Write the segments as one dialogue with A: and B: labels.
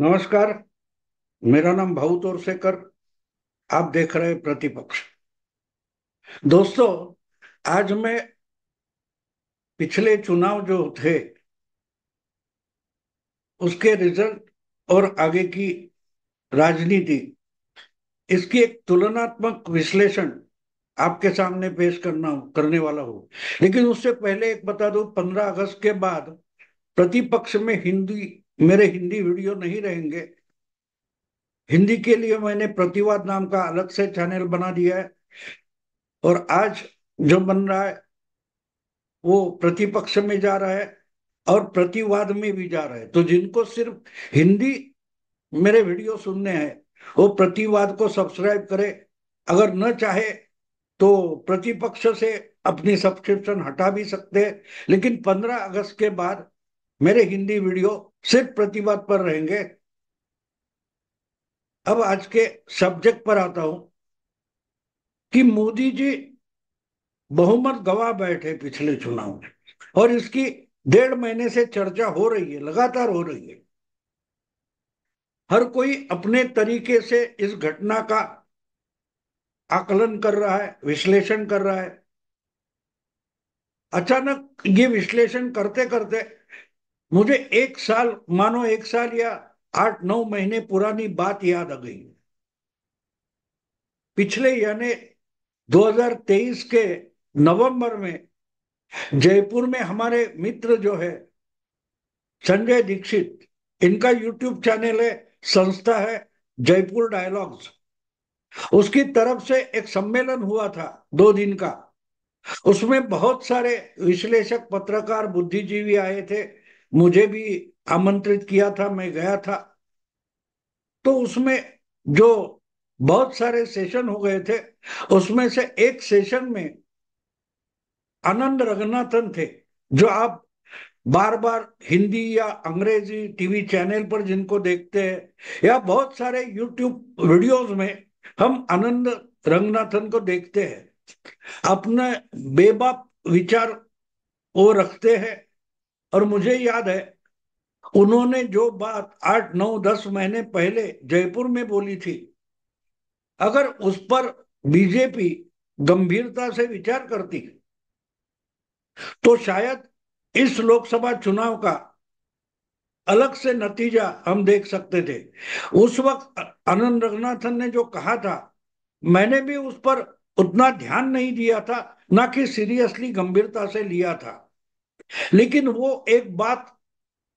A: नमस्कार। मेरा नाम भाऊ तोरसेकर। आप देख रहे हैं प्रतिपक्ष। दोस्तों, आज मैं पिछले चुनाव जो थे उसके रिजल्ट और आगे की राजनीति, इसकी एक तुलनात्मक विश्लेषण आपके सामने पेश करने वाला हूँ। लेकिन उससे पहले एक बता दूं, 15 अगस्त के बाद प्रतिपक्ष में मेरे हिंदी वीडियो नहीं रहेंगे। हिंदी के लिए मैंने प्रतिवाद नाम का अलग से चैनल बना दिया है। और आज जो बन रहा है वो प्रतिपक्ष में जा रहा है और प्रतिवाद में भी जा रहा है। तो जिनको सिर्फ हिंदी मेरे वीडियो सुनने हैं वो प्रतिवाद को सब्सक्राइब करे। अगर न चाहे तो प्रतिपक्ष से अपनी सब्सक्रिप्शन हटा भी सकते हैं। लेकिन 15 अगस्त के बाद मेरे हिंदी वीडियो सिर्फ प्रतिवाद पर रहेंगे। अब आज के सब्जेक्ट पर आता हूं कि मोदी जी बहुमत गवा बैठे पिछले चुनाव में, और इसकी 1.5 महीने से चर्चा हो रही है, लगातार हो रही है। हर कोई अपने तरीके से इस घटना का आकलन कर रहा है, विश्लेषण कर रहा है। अचानक ये विश्लेषण करते करते मुझे एक साल, मानो एक साल या 8-9 महीने पुरानी बात याद आ गई। पिछले यानी 2023 के नवंबर में जयपुर में हमारे मित्र जो है संजय दीक्षित, इनका यूट्यूब चैनल है, संस्था है जयपुर डायलॉग्स। उसकी तरफ से एक सम्मेलन हुआ था 2 दिन का। उसमें बहुत सारे विश्लेषक, पत्रकार, बुद्धिजीवी आए थे। मुझे भी आमंत्रित किया था, मैं गया था। तो उसमें जो बहुत सारे सेशन हो गए थे, उसमें से एक सेशन में आनंद रंगनाथन थे, जो आप बार बार हिंदी या अंग्रेजी टीवी चैनल पर जिनको देखते हैं या बहुत सारे यूट्यूब वीडियोस में हम आनंद रंगनाथन को देखते हैं। अपने बेबाक विचार वो रखते हैं। और मुझे याद है उन्होंने जो बात 8-9-10 महीने पहले जयपुर में बोली थी, अगर उस पर बीजेपी गंभीरता से विचार करती तो शायद इस लोकसभा चुनाव का अलग से नतीजा हम देख सकते थे। उस वक्त आनंद रंगनाथन ने जो कहा था, मैंने भी उस पर उतना ध्यान नहीं दिया था, ना कि सीरियसली गंभीरता से लिया था। लेकिन वो एक बात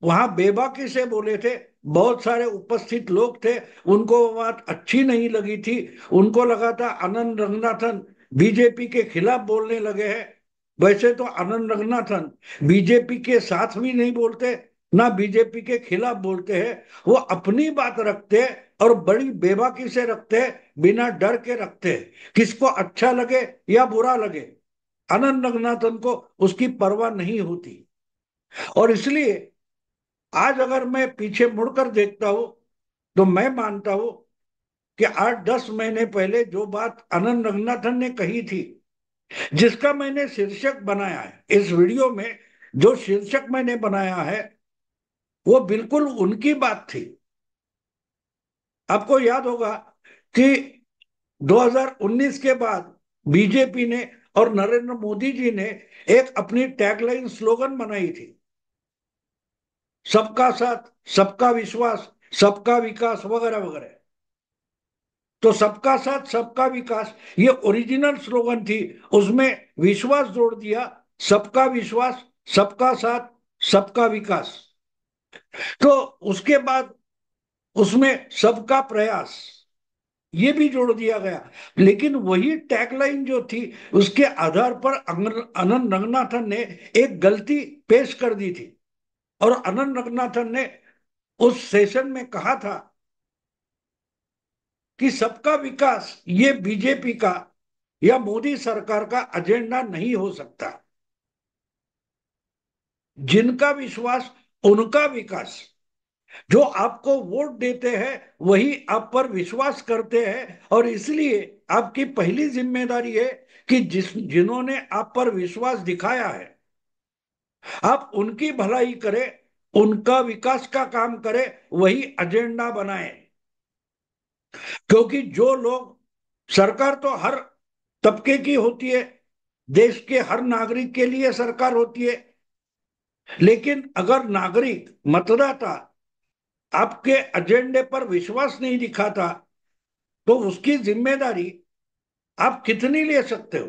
A: वहां बेबाकी से बोले थे। बहुत सारे उपस्थित लोग थे, उनको वो बात अच्छी नहीं लगी थी। उनको लगा था आनंद रंगनाथन बीजेपी के खिलाफ बोलने लगे हैं। वैसे तो आनंद रंगनाथन बीजेपी के साथ भी नहीं बोलते, ना बीजेपी के खिलाफ बोलते हैं। वो अपनी बात रखते हैं और बड़ी बेबाकी से रखते हैं, बिना डर के रखते हैं। किसको अच्छा लगे या बुरा लगे, आनंद रंगनाथन को उसकी परवाह नहीं होती। और इसलिए आज अगर मैं पीछे मुड़कर देखता हूं तो मैं मानता हूं कि 8-10 महीने पहले जो बात आनंद रंगनाथन ने कही थी, जिसका मैंने शीर्षक बनाया है इस वीडियो में, जो शीर्षक मैंने बनाया है वो बिल्कुल उनकी बात थी। आपको याद होगा कि 2019 के बाद बीजेपी ने और नरेंद्र मोदी जी ने एक अपनी टैगलाइन, स्लोगन बनाई थी, सबका साथ, सबका विश्वास, सबका विकास, वगैरह वगैरह। तो सबका साथ सबका विकास ये ओरिजिनल स्लोगन थी। उसमें विश्वास जोड़ दिया, सबका विश्वास, सबका साथ, सबका विकास। तो उसके बाद उसमें सबका प्रयास ये भी जोड़ दिया गया। लेकिन वही टैगलाइन जो थी, उसके आधार पर अनंत रंगनाथन ने एक गलती पेश कर दी थी। और अनंत रंगनाथन ने उस सेशन में कहा था कि सबका विकास ये बीजेपी का या मोदी सरकार का एजेंडा नहीं हो सकता। जिनका विश्वास उनका विकास। जो आपको वोट देते हैं वही आप पर विश्वास करते हैं, और इसलिए आपकी पहली जिम्मेदारी है कि जिन्होंने आप पर विश्वास दिखाया है आप उनकी भलाई करें, उनका विकास का काम करे, वही एजेंडा बनाए। क्योंकि जो लोग, सरकार तो हर तबके की होती है, देश के हर नागरिक के लिए सरकार होती है, लेकिन अगर नागरिक मतदाता आपके एजेंडे पर विश्वास नहीं दिखाता तो उसकी जिम्मेदारी आप कितनी ले सकते हो?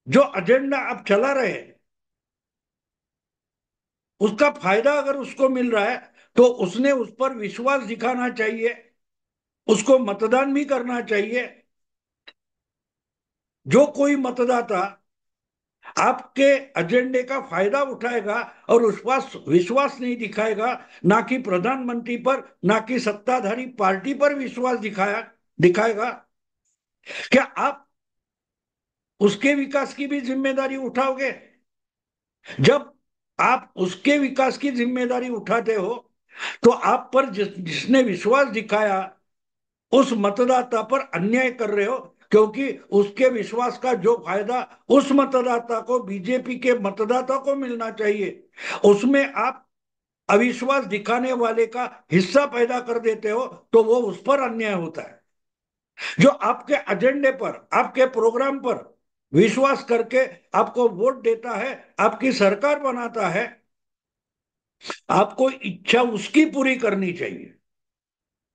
A: जो एजेंडा आप चला रहे हैं उसका फायदा अगर उसको मिल रहा है तो उसने उस पर विश्वास दिखाना चाहिए, उसको मतदान भी करना चाहिए। जो कोई मतदाता आपके एजेंडे का फायदा उठाएगा और उस पर विश्वास नहीं दिखाएगा, ना कि प्रधानमंत्री पर, ना कि सत्ताधारी पार्टी पर विश्वास दिखाएगा, क्या आप उसके विकास की भी जिम्मेदारी उठाओगे? जब आप उसके विकास की जिम्मेदारी उठाते हो तो आप पर जिसने विश्वास दिखाया उस मतदाता पर अन्याय कर रहे हो, क्योंकि उसके विश्वास का जो फायदा उस मतदाता को, बीजेपी के मतदाता को मिलना चाहिए, उसमें आप अविश्वास दिखाने वाले का हिस्सा पैदा कर देते हो, तो वो उस पर अन्याय होता है। जो आपके एजेंडे पर, आपके प्रोग्राम पर विश्वास करके आपको वोट देता है, आपकी सरकार बनाता है, आपको इच्छा उसकी पूरी करनी चाहिए।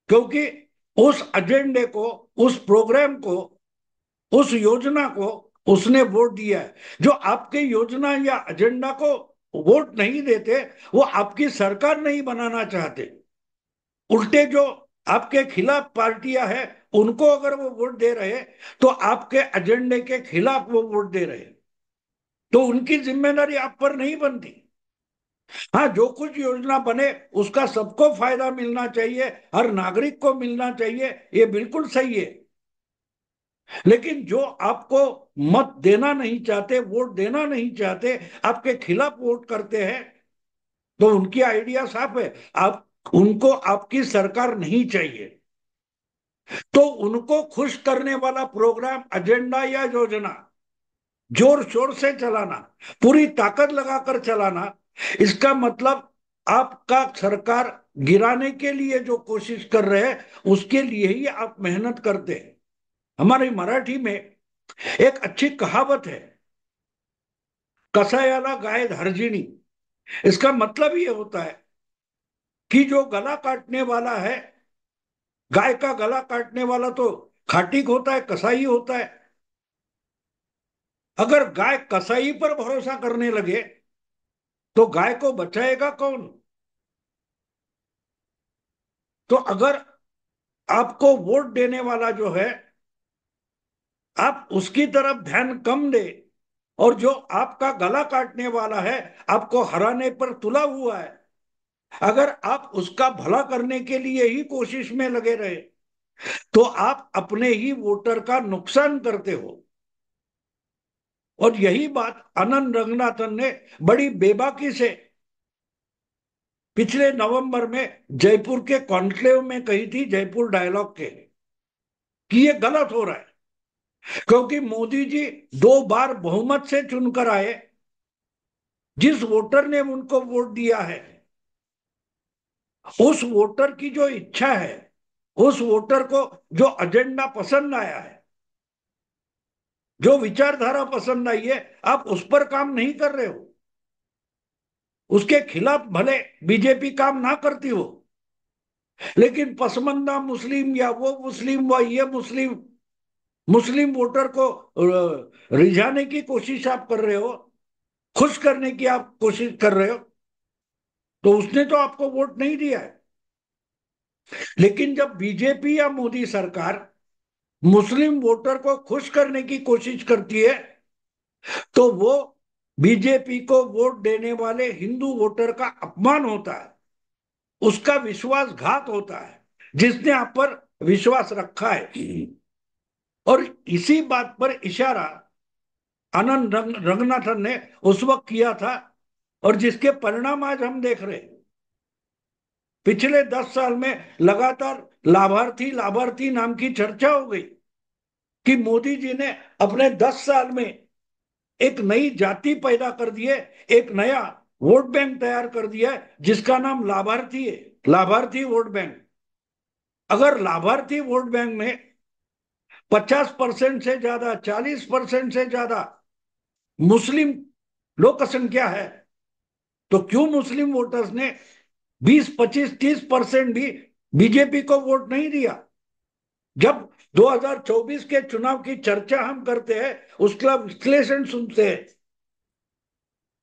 A: क्योंकि उस एजेंडे को, उस प्रोग्राम को, उस योजना को उसने वोट दिया है। जो आपके योजना या एजेंडा को वोट नहीं देते वो आपकी सरकार नहीं बनाना चाहते। उल्टे जो आपके खिलाफ पार्टियां हैं उनको अगर वो वोट दे रहे तो आपके एजेंडे के खिलाफ वो वोट दे रहे, तो उनकी जिम्मेदारी आप पर नहीं बनती। हाँ, जो कुछ योजना बने उसका सबको फायदा मिलना चाहिए, हर नागरिक को मिलना चाहिए, ये बिल्कुल सही है। लेकिन जो आपको मत देना नहीं चाहते, वोट देना नहीं चाहते, आपके खिलाफ वोट करते हैं, तो उनकी आइडिया साफ है, आप उनको आपकी सरकार नहीं चाहिए। तो उनको खुश करने वाला प्रोग्राम, एजेंडा या योजना जोर शोर से चलाना, पूरी ताकत लगाकर चलाना, इसका मतलब आपका सरकार गिराने के लिए जो कोशिश कर रहे हैं उसके लिए ही आप मेहनत करते हैं। हमारी मराठी में एक अच्छी कहावत है, कसायाला गाय धार्जिणी। इसका मतलब ये होता है कि जो गला काटने वाला है, गाय का गला काटने वाला तो खाटिक होता है, कसाई होता है। अगर गाय कसाई पर भरोसा करने लगे तो गाय को बचाएगा कौन? तो अगर आपको वोट देने वाला जो है, आप उसकी तरफ ध्यान कम दे, और जो आपका गला काटने वाला है, आपको हराने पर तुला हुआ है, अगर आप उसका भला करने के लिए ही कोशिश में लगे रहे तो आप अपने ही वोटर का नुकसान करते हो। और यही बात अनंत रंगनाथन ने बड़ी बेबाकी से पिछले नवंबर में जयपुर के कॉन्क्लेव में कही थी, जयपुर डायलॉग के, कि ये गलत हो रहा है। क्योंकि मोदी जी 2 बार बहुमत से चुनकर आए, जिस वोटर ने उनको वोट दिया है उस वोटर की जो इच्छा है, उस वोटर को जो एजेंडा पसंद आया है, जो विचारधारा पसंद आई है, आप उस पर काम नहीं कर रहे हो। उसके खिलाफ भले बीजेपी काम ना करती हो, लेकिन पसमंदा मुस्लिम या वो मुस्लिम व ये मुस्लिम, मुस्लिम वोटर को रिझाने की कोशिश आप कर रहे हो, खुश करने की आप कोशिश कर रहे हो, तो उसने तो आपको वोट नहीं दिया है। लेकिन जब बीजेपी या मोदी सरकार मुस्लिम वोटर को खुश करने की कोशिश करती है तो वो बीजेपी को वोट देने वाले हिंदू वोटर का अपमान होता है, उसका विश्वासघात होता है, जिसने आप पर विश्वास रखा है। और इसी बात पर इशारा आनंद रंगनाथन ने उस वक्त किया था, और जिसके परिणाम आज हम देख रहे हैं। पिछले 10 साल में लगातार लाभार्थी लाभार्थी नाम की चर्चा हो गई कि मोदी जी ने अपने 10 साल में एक नई जाति पैदा कर दी है, एक नया वोट बैंक तैयार कर दिया है जिसका नाम लाभार्थी है, लाभार्थी वोट बैंक। अगर लाभार्थी वोट बैंक में 50% से ज्यादा, 40% से ज्यादा मुस्लिम लोक संख्या है, तो क्यों मुस्लिम वोटर्स ने 20, 25, 30% भी बीजेपी को वोट नहीं दिया? जब 2024 के चुनाव की चर्चा हम करते हैं, उसका विश्लेषण सुनते हैं,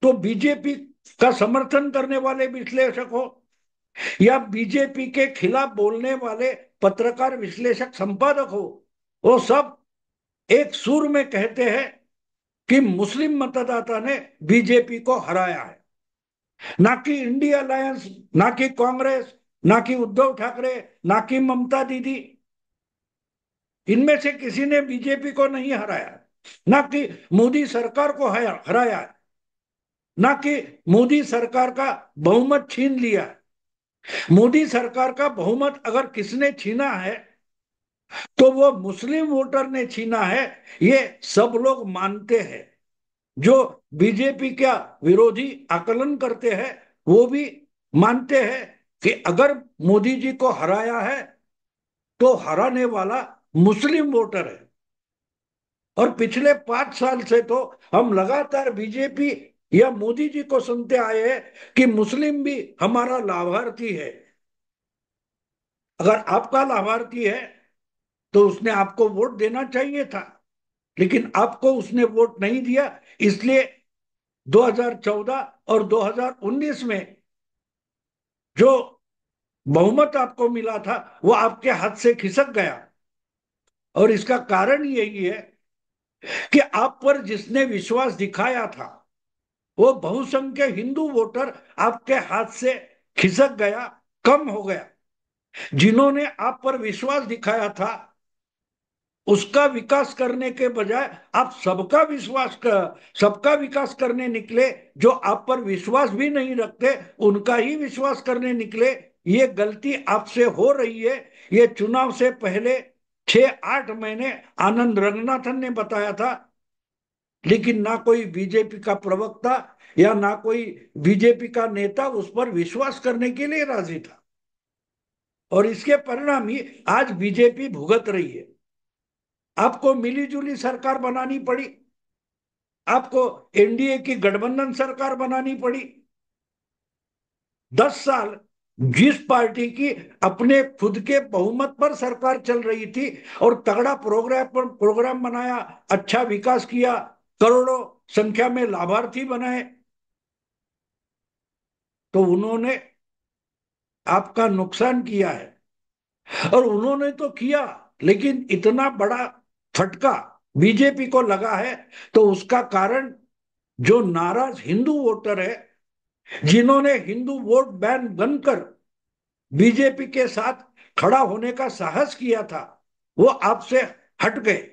A: तो बीजेपी का समर्थन करने वाले विश्लेषक हो या बीजेपी के खिलाफ बोलने वाले पत्रकार, विश्लेषक, संपादक हो, वो सब एक सुर में कहते हैं कि मुस्लिम मतदाता ने बीजेपी को हराया है। ना कि इंडिया अलायंस, ना कि कांग्रेस, ना कि उद्धव ठाकरे, ना कि ममता दीदी, इनमें से किसी ने बीजेपी को नहीं हराया। ना कि मोदी सरकार को हराया, ना कि मोदी सरकार का बहुमत छीन लिया। मोदी सरकार का बहुमत अगर किसने छीना है तो वो मुस्लिम वोटर ने छीना है, ये सब लोग मानते हैं। जो बीजेपी का विरोधी आकलन करते हैं वो भी मानते हैं कि अगर मोदी जी को हराया है तो हराने वाला मुस्लिम वोटर है। और पिछले 5 साल से तो हम लगातार बीजेपी या मोदी जी को सुनते आए हैं कि मुस्लिम भी हमारा लाभार्थी है। अगर आपका लाभार्थी है तो उसने आपको वोट देना चाहिए था, लेकिन आपको उसने वोट नहीं दिया। इसलिए 2014 और 2019 में जो बहुमत आपको मिला था वो आपके हाथ से खिसक गया। और इसका कारण यही है कि आप पर जिसने विश्वास दिखाया था वो बहुसंख्यक हिंदू वोटर आपके हाथ से खिसक गया, कम हो गया। जिन्होंने आप पर विश्वास दिखाया था उसका विकास करने के बजाय आप सबका विकास करने निकले। जो आप पर विश्वास भी नहीं रखते उनका ही विश्वास करने निकले। ये गलती आपसे हो रही है। ये चुनाव से पहले 6-8 महीने आनंद रंगनाथन ने बताया था, लेकिन ना कोई बीजेपी का प्रवक्ता या ना कोई बीजेपी का नेता उस पर विश्वास करने के लिए राजी था। और इसके परिणाम ही आज बीजेपी भुगत रही है। आपको मिलीजुली सरकार बनानी पड़ी, आपको एनडीए की गठबंधन सरकार बनानी पड़ी। 10 साल जिस पार्टी की अपने खुद के बहुमत पर सरकार चल रही थी और तगड़ा प्रोग्राम बनाया, अच्छा विकास किया, करोड़ों संख्या में लाभार्थी बनाए, तो उन्होंने आपका नुकसान किया है। और उन्होंने तो किया, लेकिन इतना बड़ा फटका बीजेपी को लगा है तो उसका कारण जो नाराज हिंदू वोटर है, जिन्होंने हिंदू वोट बैंक बनकर बीजेपी के साथ खड़ा होने का साहस किया था, वो आपसे हट गए।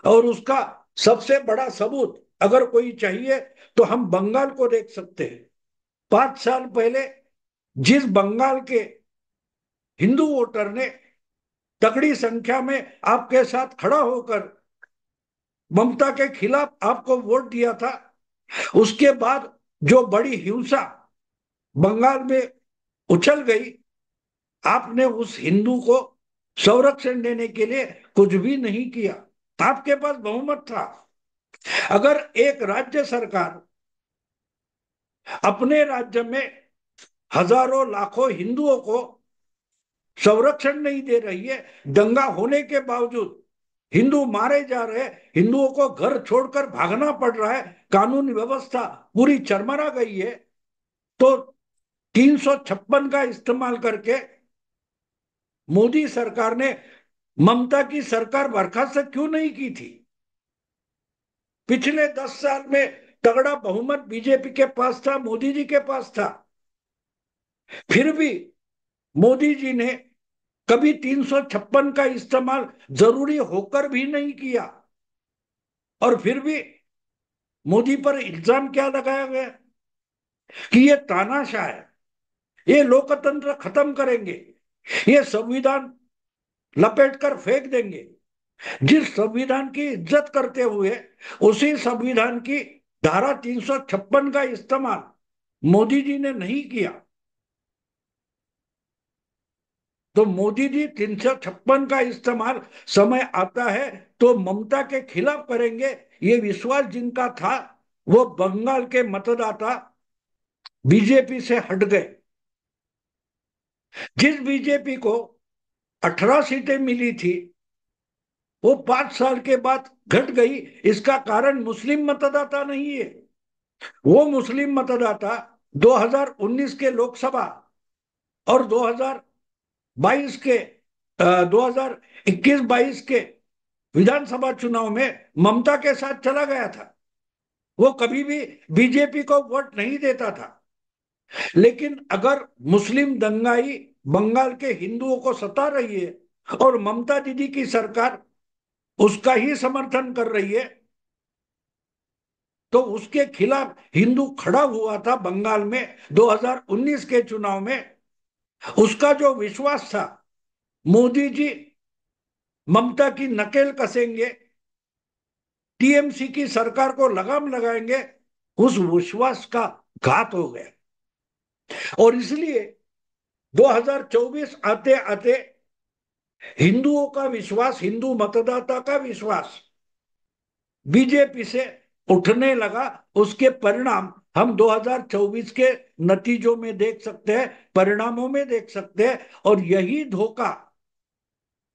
A: और उसका सबसे बड़ा सबूत अगर कोई चाहिए तो हम बंगाल को देख सकते हैं। 5 साल पहले जिस बंगाल के हिंदू वोटर ने तगड़ी संख्या में आपके साथ खड़ा होकर ममता के खिलाफ आपको वोट दिया था, उसके बाद जो बड़ी हिंसा बंगाल में उछल गई, आपने उस हिंदू को संरक्षण देने के लिए कुछ भी नहीं किया। आपके पास बहुमत था। अगर एक राज्य सरकार अपने राज्य में हजारों लाखों हिंदुओं को संरक्षण नहीं दे रही है, दंगा होने के बावजूद हिंदू मारे जा रहे हैं, हिंदुओं को घर छोड़कर भागना पड़ रहा है, कानून व्यवस्था पूरी चरमरा गई है, तो 356 का इस्तेमाल करके मोदी सरकार ने ममता की सरकार बर्खास्त क्यों नहीं की थी? पिछले 10 साल में तगड़ा बहुमत बीजेपी के पास था, मोदी जी के पास था, फिर भी मोदी जी ने कभी 356 का इस्तेमाल जरूरी होकर भी नहीं किया। और फिर भी मोदी पर इल्जाम क्या लगाया गया कि ये तानाशाह है, ये लोकतंत्र खत्म करेंगे, ये संविधान लपेट कर फेंक देंगे। जिस संविधान की इज्जत करते हुए उसी संविधान की धारा 356 का इस्तेमाल मोदी जी ने नहीं किया। तो मोदी जी 356 का इस्तेमाल समय आता है तो ममता के खिलाफ करेंगे, ये विश्वास जिनका था, वो बंगाल के मतदाता बीजेपी से हट गए। जिस बीजेपी को 18 सीटें मिली थी, वो 5 साल के बाद घट गई। इसका कारण मुस्लिम मतदाता नहीं है। वो मुस्लिम मतदाता 2019 के लोकसभा और 2022 के 2021-22 के विधानसभा चुनाव में ममता के साथ चला गया था। वो कभी भी बीजेपी को वोट नहीं देता था। लेकिन अगर मुस्लिम दंगाई बंगाल के हिंदुओं को सता रही है और ममता दीदी की सरकार उसका ही समर्थन कर रही है, तो उसके खिलाफ हिंदू खड़ा हुआ था बंगाल में 2019 के चुनाव में। उसका जो विश्वास था, मोदी जी ममता की नकेल कसेंगे, टीएमसी की सरकार को लगाम लगाएंगे, उस विश्वास का घात हो गया। और इसलिए 2024 आते आते हिंदुओं का विश्वास, हिंदू मतदाता का विश्वास बीजेपी से उठने लगा। उसके परिणाम हम 2024 के नतीजों में देख सकते हैं, परिणामों में देख सकते हैं। और यही धोखा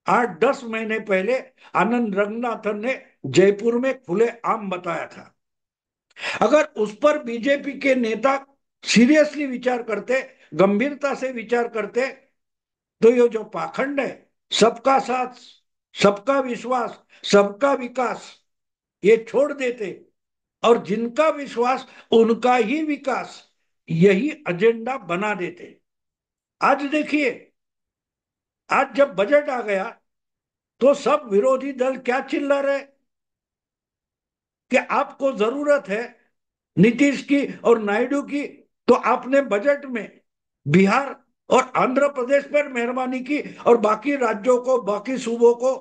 A: 8-10 महीने पहले आनंद रंगनाथन ने जयपुर में खुले आम बताया था। अगर उस पर बीजेपी के नेता सीरियसली विचार करते, गंभीरता से विचार करते, तो ये जो पाखंड है, सबका साथ, सबका विश्वास, सबका विकास, ये छोड़ देते और जिनका विश्वास उनका ही विकास, यही एजेंडा बना देते। आज देखिए, आज जब बजट आ गया तो सब विरोधी दल क्या चिल्ला रहे कि आपको जरूरत है नीतीश की और नायडू की, तो आपने बजट में बिहार और आंध्र प्रदेश पर मेहरबानी की और बाकी राज्यों को, बाकी सूबों को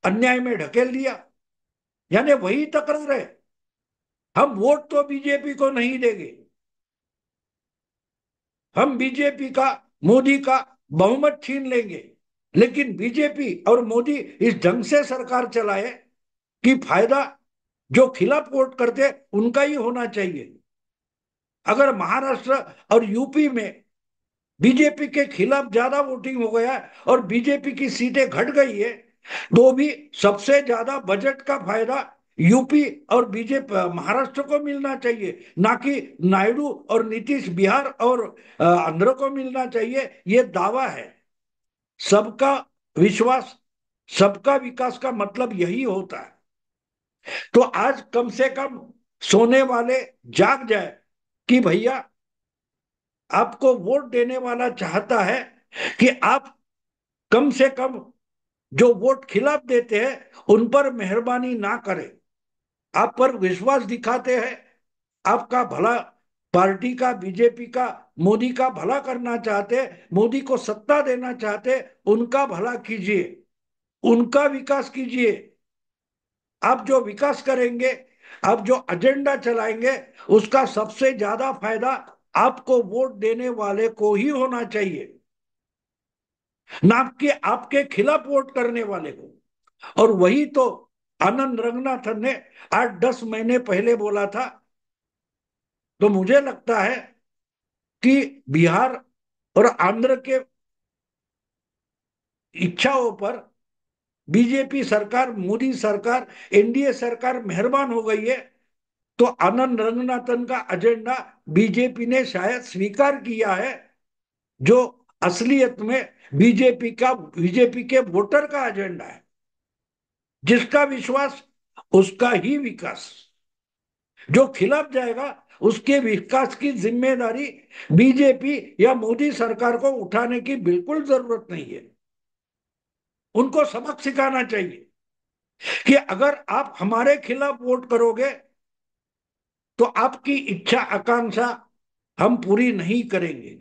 A: अन्याय में ढकेल दिया। यानी वही तकरार है, हम वोट तो बीजेपी को नहीं देंगे, हम बीजेपी का, मोदी का बहुमत छीन लेंगे। लेकिन बीजेपी और मोदी इस ढंग से सरकार चलाए कि फायदा जो खिलाफ वोट करते उनका ही होना चाहिए। अगर महाराष्ट्र और यूपी में बीजेपी के खिलाफ ज्यादा वोटिंग हो गया और बीजेपी की सीटें घट गई है, तो भी सबसे ज्यादा बजट का फायदा यूपी और बीजेपी महाराष्ट्र को मिलना चाहिए, ना कि नायडू और नीतीश बिहार और आंध्र को मिलना चाहिए। ये दावा है। सबका विश्वास, सबका विकास का मतलब यही होता है। तो आज कम से कम सोने वाले जाग जाए कि भैया, आपको वोट देने वाला चाहता है कि आप कम से कम जो वोट खिलाफ देते हैं उन पर मेहरबानी ना करें, आप पर विश्वास दिखाते हैं, आपका भला, पार्टी का, बीजेपी का, मोदी का भला करना चाहते, मोदी को सत्ता देना चाहते, उनका भला कीजिए, उनका विकास कीजिए। आप जो विकास करेंगे, आप जो एजेंडा चलाएंगे, उसका सबसे ज्यादा फायदा आपको वोट देने वाले को ही होना चाहिए, ना कि आपके खिलाफ वोट करने वाले को। और वही तो आनंद रंगनाथन ने 8-10 महीने पहले बोला था। तो मुझे लगता है कि बिहार और आंध्र के इच्छाओं पर बीजेपी सरकार, मोदी सरकार, एनडीए सरकार मेहरबान हो गई है। तो आनंद रंगनाथन का एजेंडा बीजेपी ने शायद स्वीकार किया है, जो असलियत में बीजेपी के वोटर का एजेंडा है। जिसका विश्वास उसका ही विकास, जो खिलाफ जाएगा उसके विकास की जिम्मेदारी बीजेपी या मोदी सरकार को उठाने की बिल्कुल जरूरत नहीं है। उनको सबक सिखाना चाहिए कि अगर आप हमारे खिलाफ वोट करोगे तो आपकी इच्छा आकांक्षा हम पूरी नहीं करेंगे।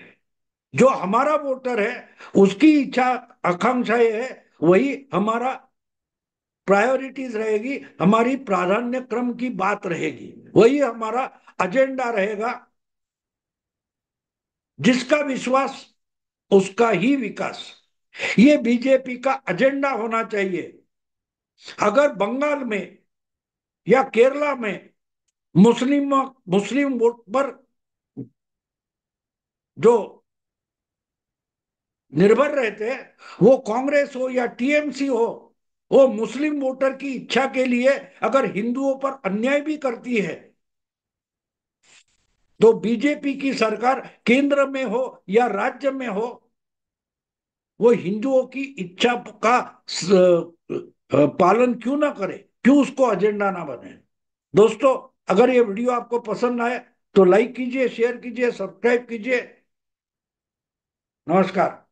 A: जो हमारा वोटर है उसकी इच्छा आकांक्षा है, वही हमारा प्रायोरिटीज रहेगी, हमारी प्राधान्य क्रम की बात रहेगी, वही हमारा एजेंडा रहेगा। जिसका विश्वास उसका ही विकास, ये बीजेपी का एजेंडा होना चाहिए। अगर बंगाल में या केरला में मुस्लिम मुस्लिम वोट पर जो निर्भर रहते हैं, वो कांग्रेस हो या टीएमसी हो, वो मुस्लिम वोटर की इच्छा के लिए अगर हिंदुओं पर अन्याय भी करती है, तो बीजेपी की सरकार केंद्र में हो या राज्य में हो, वो हिंदुओं की इच्छा का पालन क्यों ना करे, क्यों उसको एजेंडा ना बने। दोस्तों, अगर ये वीडियो आपको पसंद आए तो लाइक कीजिए, शेयर कीजिए, सब्सक्राइब कीजिए। नमस्कार।